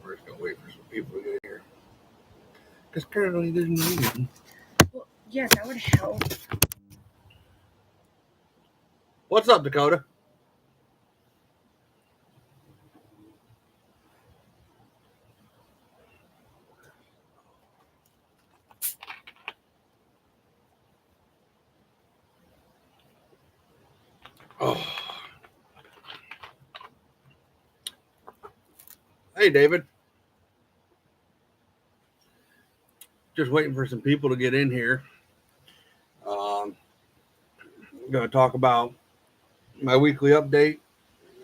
We're just gonna wait for some people to get here. Because currently there's no one. Well, yeah, that would help. What's up, Dakota? Oh. Hey, David. Just waiting for some people to get in here. I'm going to talk about my weekly update,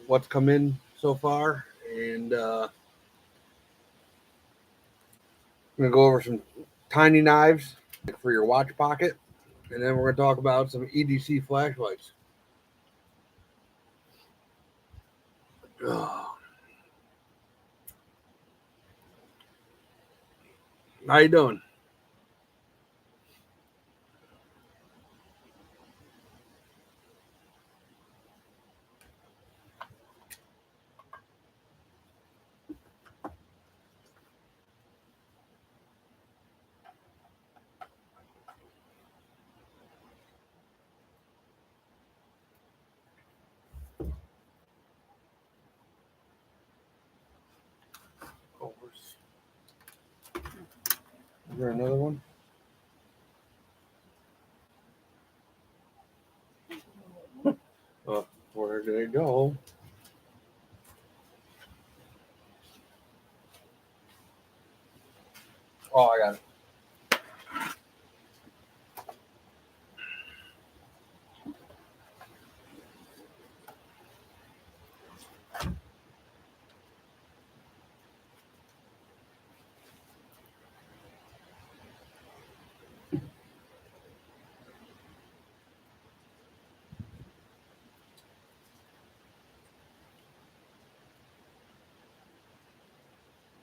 what's come in so far, and I'm going to go over some tiny knives for your watch pocket, and then we're going to talk about some EDC flashlights. Oh. How you doing? Is there another one? Where did it go? Oh, I got it.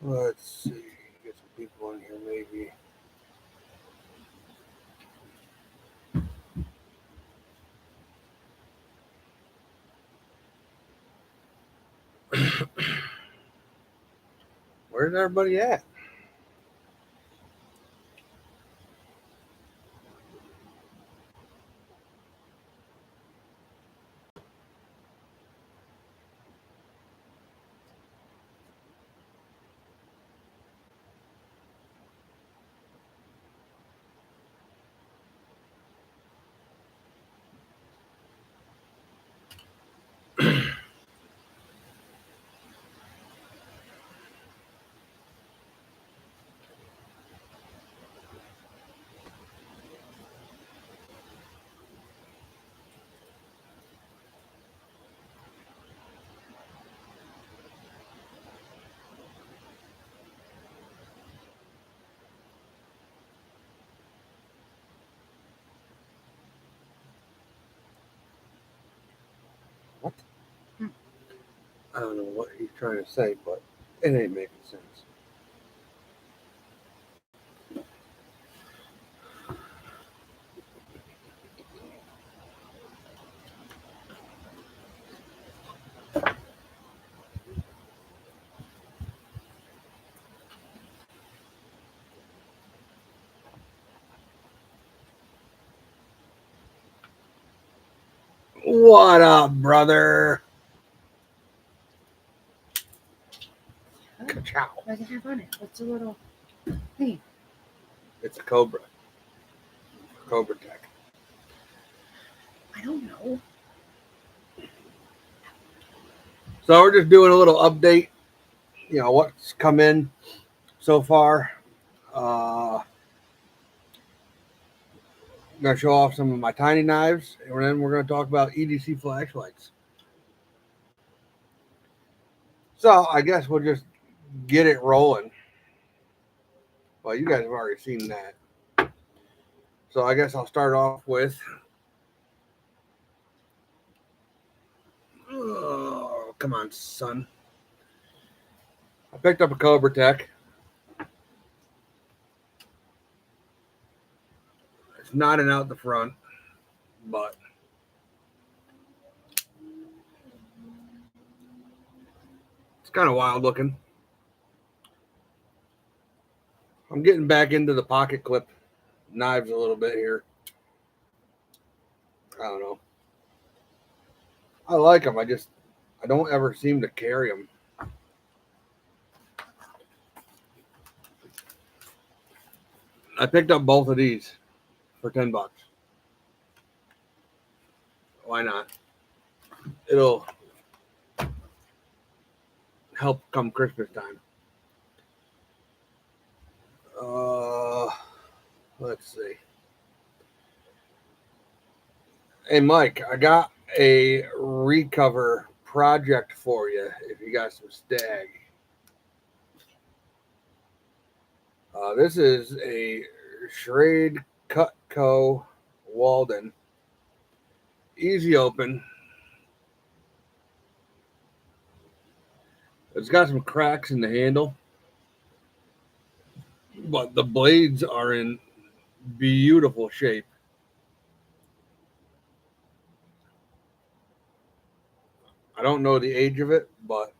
Let's see. Get some people in here, maybe. Where's everybody at? What? I don't know what he's trying to say, but it ain't making sense. What up, brother? Ka-chow. What does it have on it? What's a little thing? It's a Cobra. Cobra Tech. I don't know. So we're just doing a little update. You know, what's come in so far. I'm going to show off some of my tiny knives, and then we're going to talk about EDC flashlights. So I guess we'll just get it rolling. Well, you guys have already seen that. So I guess I'll start off with... Oh, come on, son. I picked up a Cobra Tech. It's nodding out the front, but it's kind of wild looking. I'm getting back into the pocket clip knives a little bit here. I don't know. I like them. I don't ever seem to carry them. I picked up both of these for $10. Why not? It'll help come Christmas time. Let's see. Hey, Mike, I got a recover project for you if you got some stag. This is a Schrade Cutco Walden. Easy open. It's got some cracks in the handle, but the blades are in beautiful shape. I don't know the age of it, but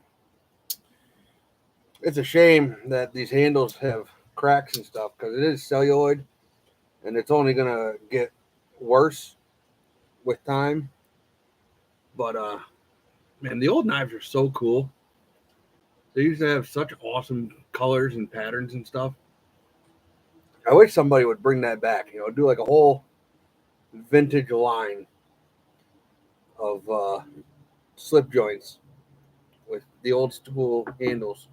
it's a shame that these handles have cracks and stuff because it is celluloid and it's only going to get worse with time. But, man, the old knives are so cool. They used to have such awesome colors and patterns and stuff. I wish somebody would bring that back, do like a whole vintage line of slip joints with the old school handles.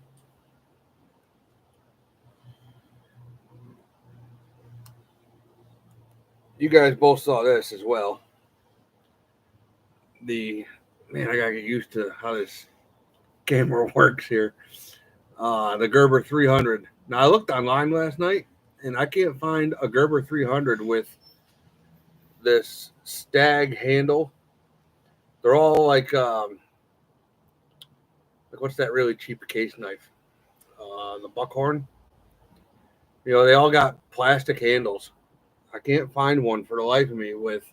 You guys both saw this as well. I gotta get used to how this camera works here. The Gerber 300. Now, I looked online last night, and I can't find a Gerber 300 with this stag handle. They're all like what's that really cheap case knife? The Buckhorn. They all got plastic handles. I can't find one for the life of me with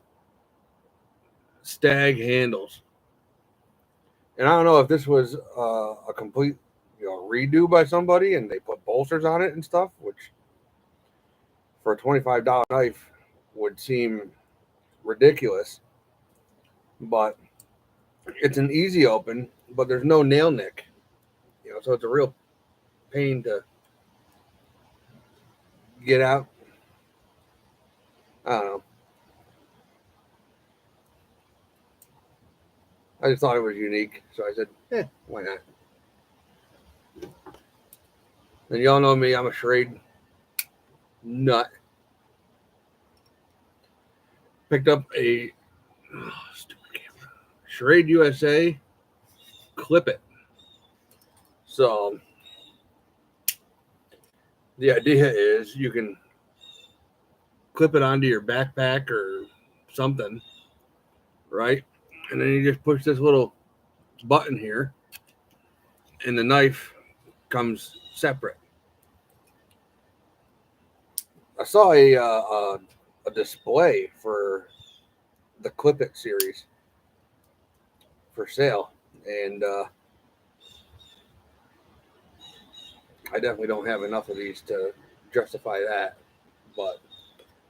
stag handles. And I don't know if this was a complete redo by somebody and they put bolsters on it and stuff, which for a $25 knife would seem ridiculous. But it's an easy open, but there's no nail nick. So it's a real pain to get out. I don't know. I just thought it was unique, so I said, why not? And y'all know me, I'm a Schrade nut. Picked up a stupid camera. Schrade USA Clip It. So the idea is you can clip it onto your backpack or something, right? And then you just push this little button here and the knife comes separate. I saw a display for the Clip It series for sale, and I definitely don't have enough of these to justify that. But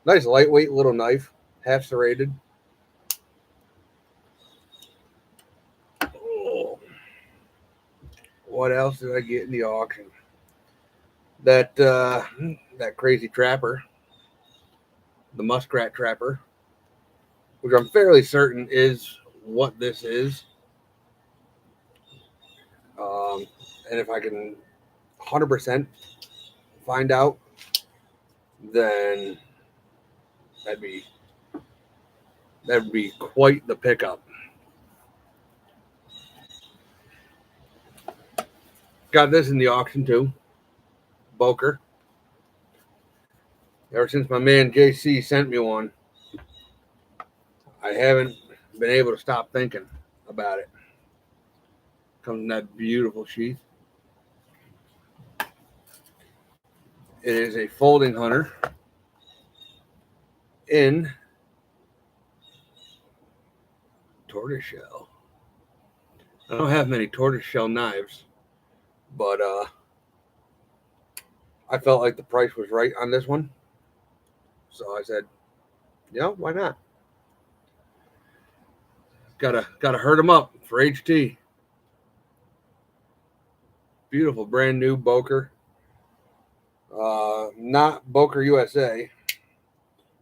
nice lightweight little knife, half serrated. Oh, what else did I get in the auction? That crazy trapper, the muskrat trapper, which I'm fairly certain is what this is. And if I can 100% find out, then that'd be quite the pickup. Got this in the auction too. Boker. Ever since my man JC sent me one, I haven't been able to stop thinking about it. Comes in that beautiful sheath. It is a folding hunter in tortoiseshell. I don't have many tortoiseshell knives, but I felt like the price was right on this one. So I said, yeah, why not? Gotta hurt them up for HT. Beautiful, brand new Boker. Not Boker USA.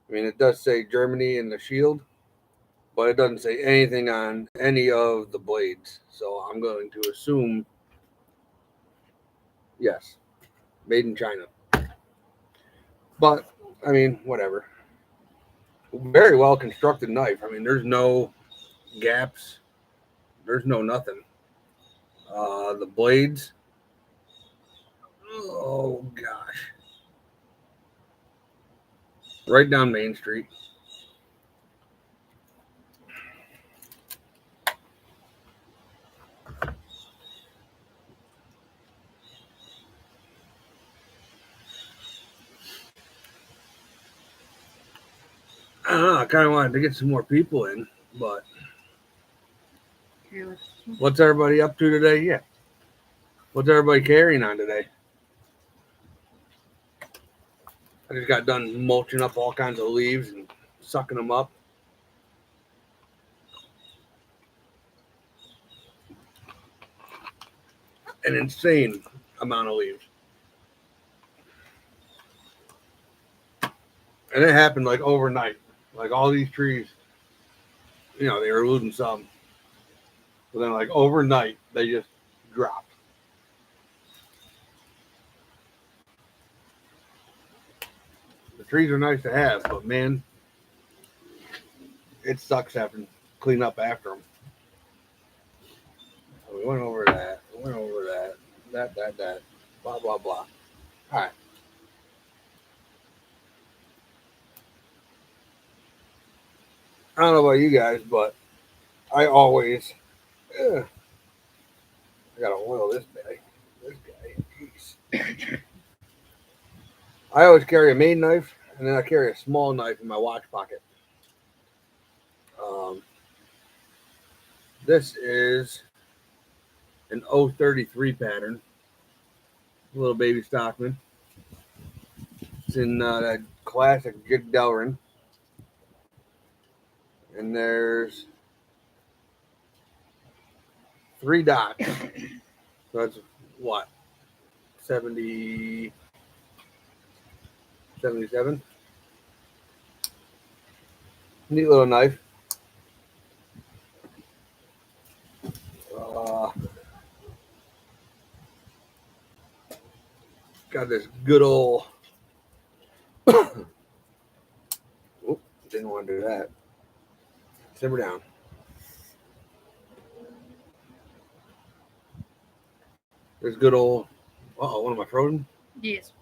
I mean, it does say Germany in the shield, but it doesn't say anything on any of the blades. So I'm going to assume, yes, made in China. But, I mean, whatever. Very well constructed knife. I mean, there's no gaps. There's no nothing. The blades. Oh, gosh. Right down Main Street. I don't know. I kind of wanted to get some more people in, but what's everybody up to today? Yeah. What's everybody carrying on today? I just got done mulching up all kinds of leaves and sucking them up. An insane amount of leaves. And it happened like overnight. Like all these trees, you know, they were losing some. But then like overnight, they just dropped. The trees are nice to have, but man, it sucks having to clean up after them. So we went over that. That. Blah, blah, blah. All right. I don't know about you guys, but I always, I gotta oil this guy. Jeez. I always carry a main knife, and then I carry a small knife in my watch pocket. This is an 033 pattern, little baby Stockman. It's in that classic Jig Delrin. And there's 3 dots. So that's what? 70, 77? Neat little knife. Got this good old. Oop, didn't want to do that. Simmer down. This good old. Oh, what am I frozen? Yes.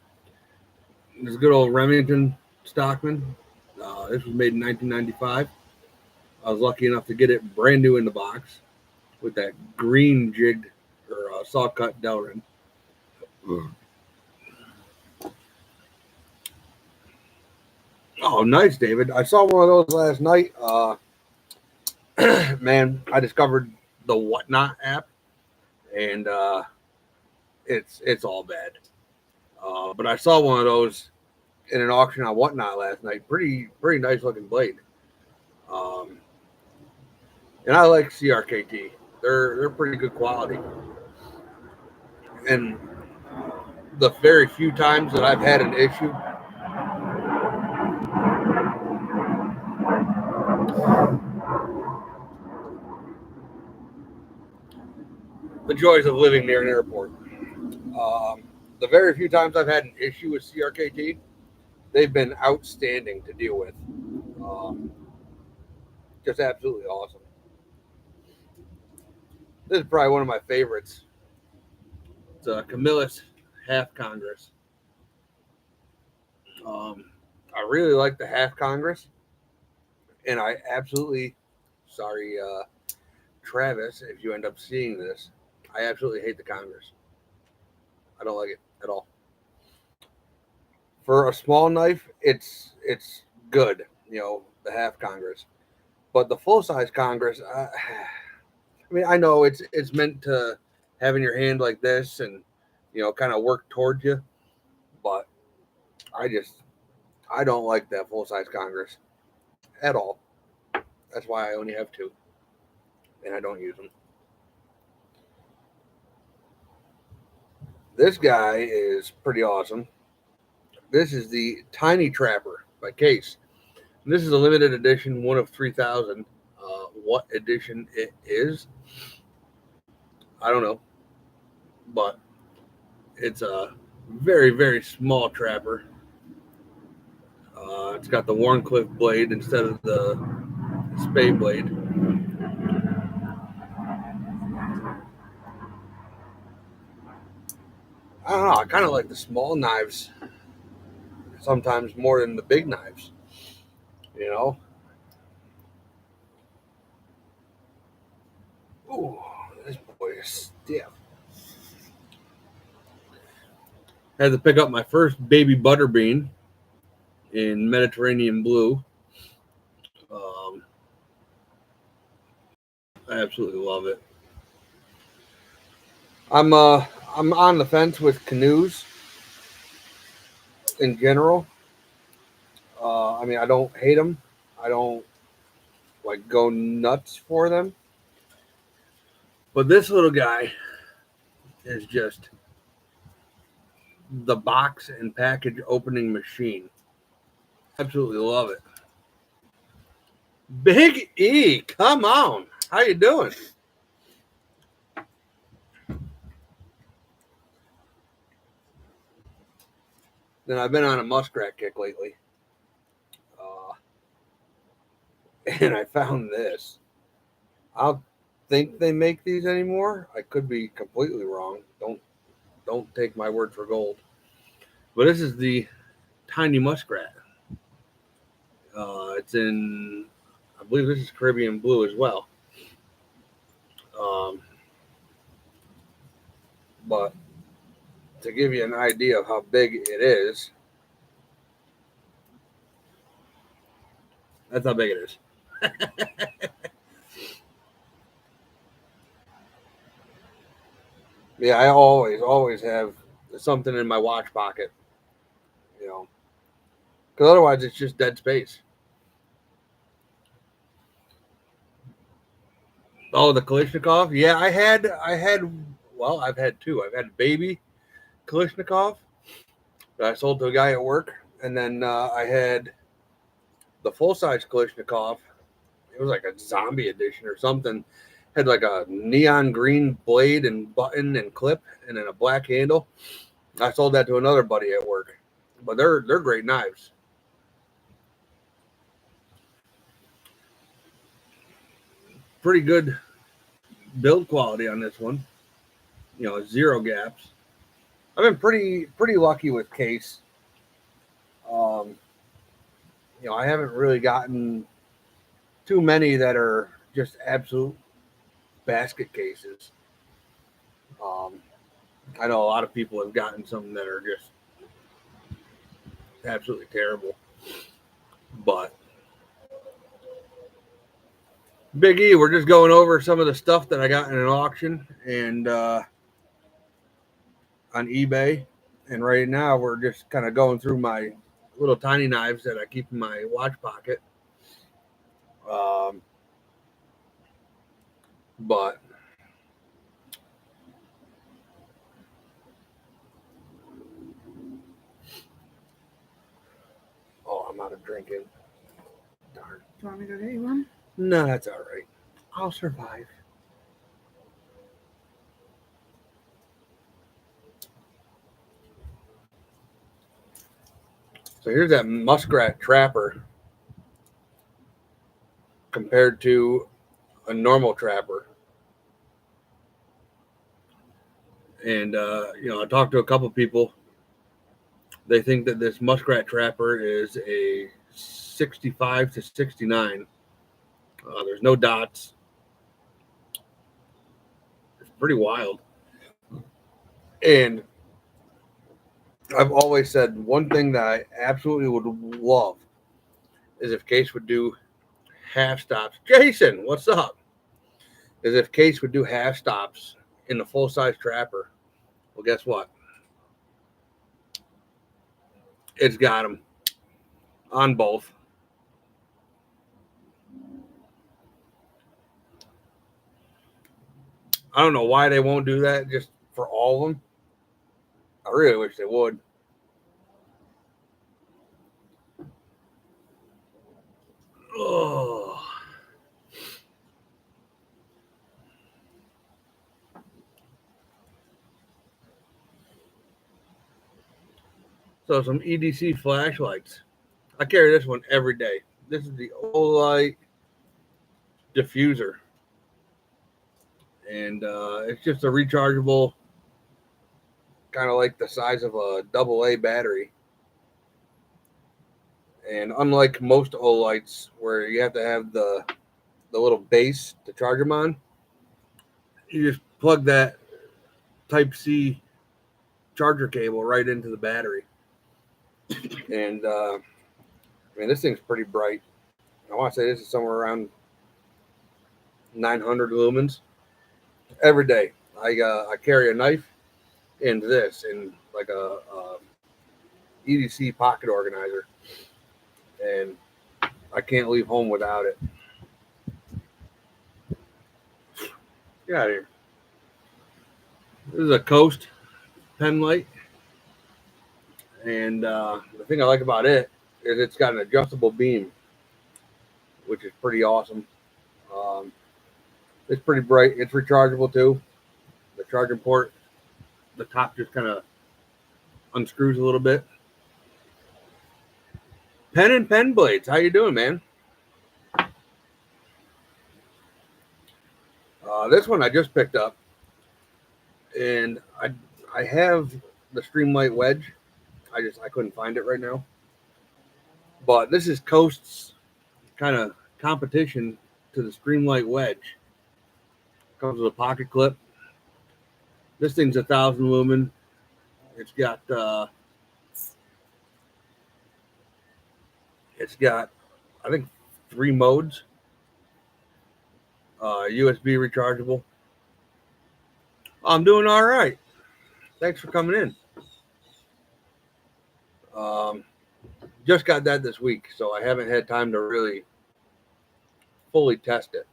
This good old Remington Stockman. This was made in 1995. I was lucky enough to get it brand new in the box with that green jigged or saw cut Delrin. Oh, nice, David. I saw one of those last night. Man, I discovered the Whatnot app, and it's all bad. But I saw one of those in an auction on Whatnot last night. Pretty nice looking blade. And I like CRKT. They're pretty good quality. And the very few times that I've had an issue, the joys of living near an airport. The very few times I've had an issue with CRKT, they've been outstanding to deal with. Just absolutely awesome. This is probably one of my favorites. It's a Camillus Half Congress. I really like the Half Congress, and I absolutely, sorry, Travis, if you end up seeing this, I absolutely hate the Congress. I don't like it at all. For a small knife, it's good. the half Congress. But the full size Congress, I mean, I know it's meant to have in your hand like this and kind of work towards you, but I don't like that full size Congress at all. That's why I only have two, and I don't use them. This guy is pretty awesome. This is the Tiny Trapper by Case. This is a limited edition, one of 3,000. What edition it is, I don't know, but it's a very, very small trapper. It's got the Warncliffe blade instead of the spade blade. I don't know. I kind of like the small knives sometimes more than the big knives. You know. Ooh, this boy is stiff. I had to pick up my first baby butterbean in Mediterranean blue. I absolutely love it. I'm on the fence with canoes in general. I mean, I don't hate them. I don't like go nuts for them. But this little guy is just the box and package opening machine. Absolutely love it. Big E, come on. How you doing? Then I've been on a muskrat kick lately. And I found this. I don't think they make these anymore. I could be completely wrong. Don't take my word for gold. But this is the tiny muskrat. It's in, I believe this is Caribbean blue as well. But to give you an idea of how big it is, that's how big it is. Yeah, I always have something in my watch pocket, because otherwise it's just dead space. Oh, the Kalishnikov. Yeah, well, I've had two. I've had baby Kalishnikov that I sold to a guy at work, and then I had the full size Kalishnikov. It was like a zombie edition or something. Had like a neon green blade and button and clip, and then a black handle. I sold that to another buddy at work, but they're great knives. Pretty good build quality on this one. Zero gaps. I've been pretty lucky with Case. Um, I haven't really gotten too many that are just absolute basket cases. Um, I know a lot of people have gotten some that are just absolutely terrible. But Big E, we're just going over some of the stuff that I got in an auction and on eBay. And right now we're just kind of going through my little tiny knives that I keep in my watch pocket. But I'm out of drinking. Darn. Do you want me to go get you one? No, that's all right. I'll survive. So here's that muskrat trapper compared to a normal trapper. And, I talked to a couple people. They think that this muskrat trapper is a 65 to 69. There's no dots. It's pretty wild. And I've always said one thing that I absolutely would love is if Case would do half stops. Jason, what's up? Is if Case would do half stops in the full size trapper. Well, guess what? It's got him on both. I don't know why they won't do that just for all of them. I really wish they would. Oh. So some EDC flashlights. I carry this one every day. This is the Olight diffuser. And it's just a rechargeable, kind of like the size of a AA battery. And unlike most Olights where you have to have the little base to charge them on, you just plug that Type C charger cable right into the battery. And I mean, this thing's pretty bright. I want to say this is somewhere around 900 lumens. Every day, I carry a knife and this and like a EDC pocket organizer, and I can't leave home without it. Get out of here. This is a Coast pen light, and the thing I like about it is it's got an adjustable beam, which is pretty awesome. It's pretty bright. It's rechargeable too. The charging port, the top just kind of unscrews a little bit. Pen and Pen Blades, how you doing, man? This one I just picked up, and I have the Streamlight Wedge. I couldn't find it right now, but this is Coast's kind of competition to the Streamlight Wedge. Comes with a pocket clip. This thing's 1,000 lumen. It's got I think 3 modes. USB rechargeable. I'm doing all right. Thanks for coming in. Just got that this week, so I haven't had time to really fully test it.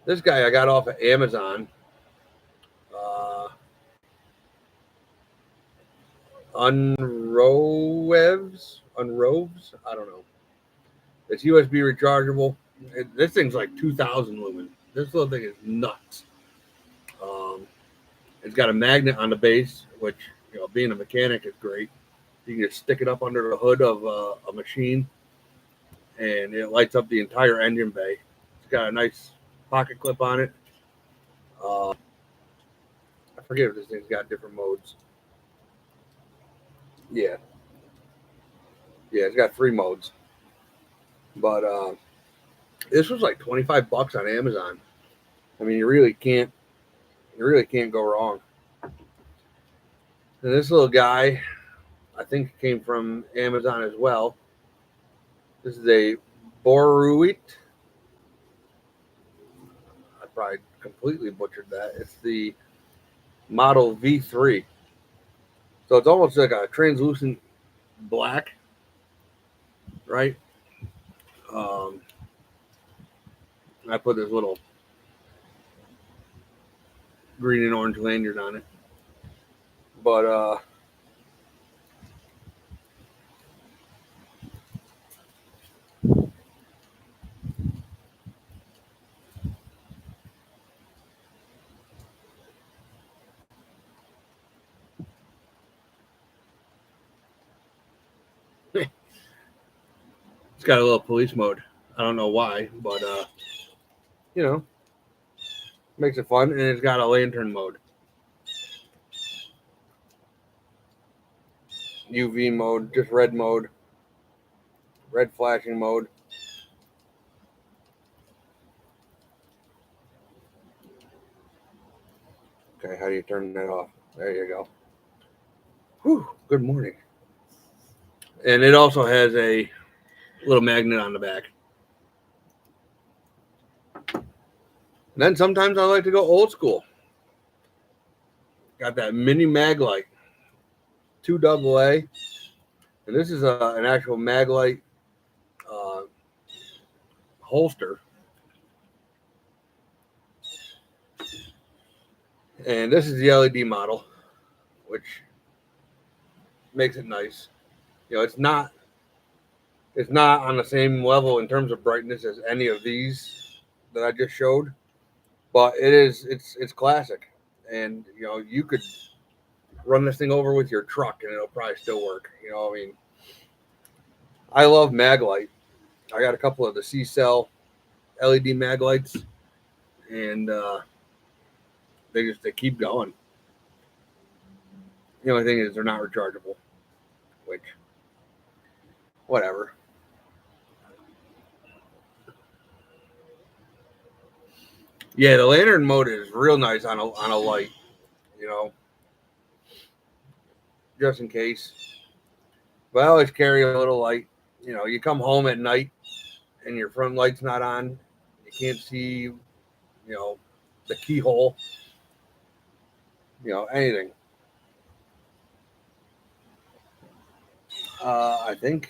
This guy I got off of Amazon. Unroves, I don't know. It's USB rechargeable. This thing's like 2,000 lumen. This little thing is nuts. It's got a magnet on the base, which, you know, being a mechanic is great. You can just stick it up under the hood of a machine, and it lights up the entire engine bay. It's got a nice pocket clip on it. I forget if this thing's got different modes. Yeah, it's got 3 modes. But this was like $25 on Amazon. I mean, you really can't go wrong. And this little guy, I think, came from Amazon as well. This is a Boruit. I probably completely butchered that. It's the Model V3. So it's almost like a translucent black, right? I put this little green and orange lanyard on it. But it's got a little police mode. I don't know why, but you know, makes it fun, and it's got a lantern mode. UV mode, just red mode, red flashing mode. Okay, how do you turn that off? There you go. Whew, good morning. And it also has a little magnet on the back. And then sometimes I like to go old school. Got that mini mag light, 2AA. And this is an actual mag light uh, holster. And this is the LED model, which makes it nice. You know, it's not on the same level in terms of brightness as any of these that I just showed, but it's classic. And you know, you could run this thing over with your truck and it'll probably still work. You know, I mean, I love Maglite. I got a couple of the C-cell LED Maglites, and they keep going. The only thing is they're not rechargeable, which whatever. Yeah, the lantern mode is real nice on a light. You know, just in case. But I always carry a little light. You know, you come home at night and your front light's not on. You can't see, the keyhole. Anything. I think.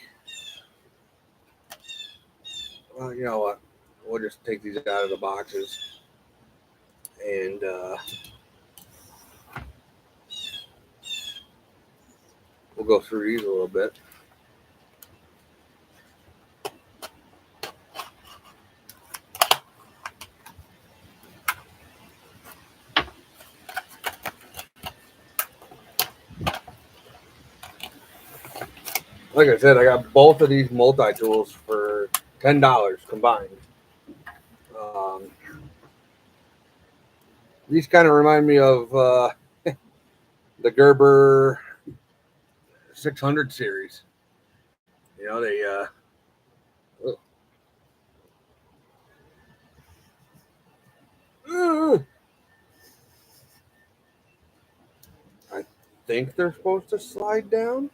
Well, you know what? We'll just take these out of the boxes and we'll go through these a little bit. Like I said, I got both of these multi-tools for $10 combined. These kind of remind me of the Gerber 600 series. You know, they I think they're supposed to slide down.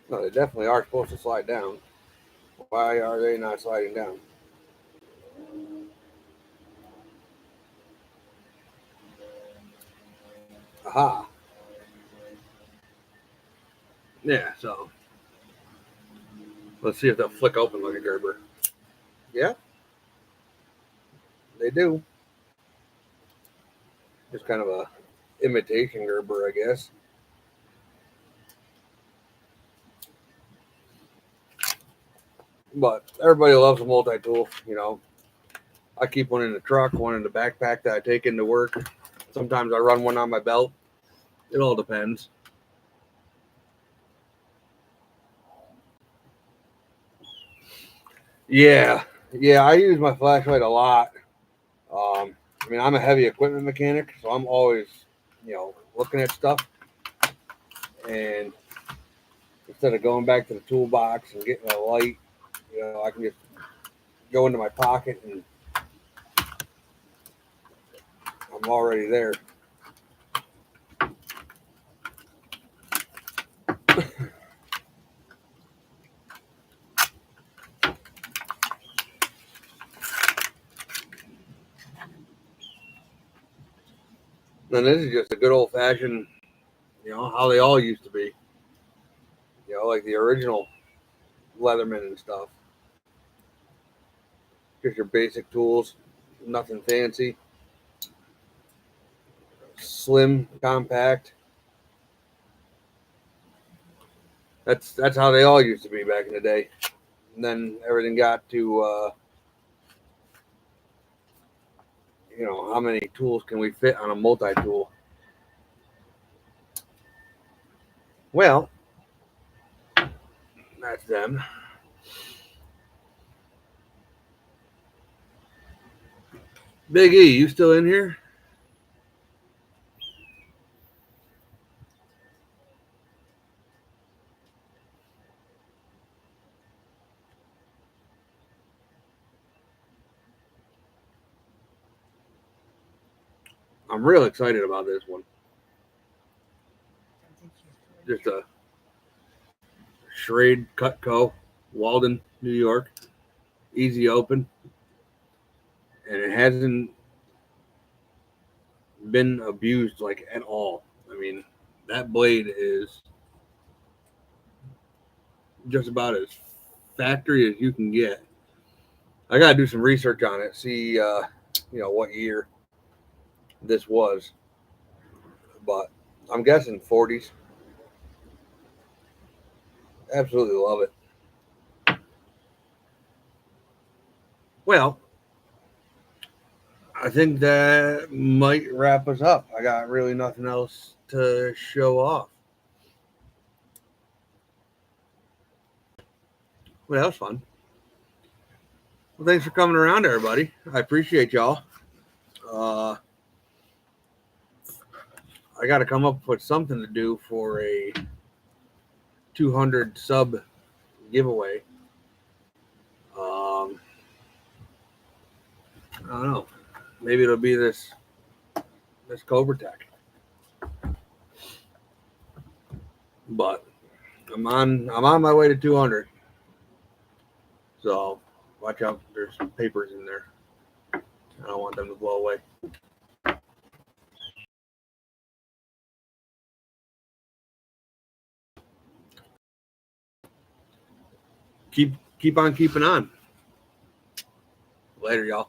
No, they definitely are supposed to slide down. Why are they not sliding down? Aha. Yeah, so let's see if they'll flick open like a Gerber. Yeah, they do. Just kind of a imitation Gerber, I guess. But everybody loves a multi-tool, you know. I keep one in the truck, one in the backpack that I take into work. Sometimes I run one on my belt. It all depends. Yeah, I use my flashlight a lot. I mean, I'm a heavy equipment mechanic, so I'm always, looking at stuff. And instead of going back to the toolbox and getting a light, I can just go into my pocket and I'm already there. And this is just a good old fashioned, how they all used to be. Like the original Leatherman and stuff. Just your basic tools, nothing fancy. Slim, compact. That's how they all used to be back in the day. And then everything got to how many tools can we fit on a multi-tool? Well, that's them. Big E, you still in here? I'm real excited about this one. Just a Schrade Cutco, Walden, New York. Easy open. And it hasn't been abused like at all. I mean, that blade is just about as factory as you can get. I gotta do some research on it, see what year this was. But I'm guessing 40s. Absolutely love it. Well, I think that might wrap us up. I got really nothing else to show off. Well, that was fun. Well, thanks for coming around, everybody. I appreciate y'all. I got to come up with something to do for a 200 sub giveaway. I don't know. Maybe it'll be this Cobra Tech. But I'm on my way to 200. So watch out. There's papers in there. I don't want them to blow away. Keep on keeping on. Later, y'all.